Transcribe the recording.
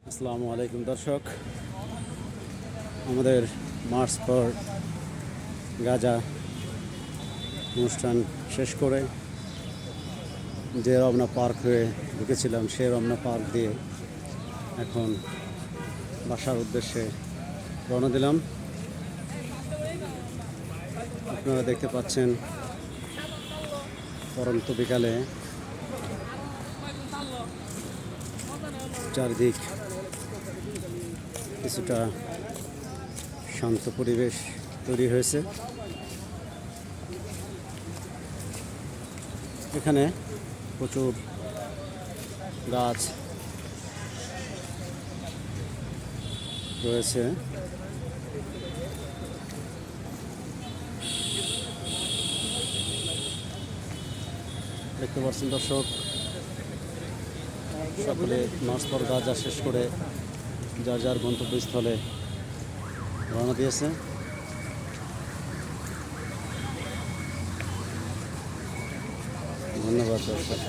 আসসালামু আলাইকুম দর্শক, আমাদের মার্চ ফর গাজা অনুষ্ঠান শেষ করে যে রমনা পার্ক হয়ে ঢুকেছিলাম সেই রমনা পার্ক দিয়ে এখন বাসার উদ্দেশ্যে রওনা দিলাম। আপনারা দেখতে পাচ্ছেন পরন্ত বিকালে চারিদিক কিছুটা শান্ত পরিবেশ তৈরি হয়েছে। এখানে প্রচুর গাছ রয়েছে। দেখতে পাচ্ছেন দর্শক, সকলে মার্চ ফর গাজা শেষ করে যার যার গন্তব্যস্থলে রওনা দিয়েছে। ধন্যবাদ দর্শক।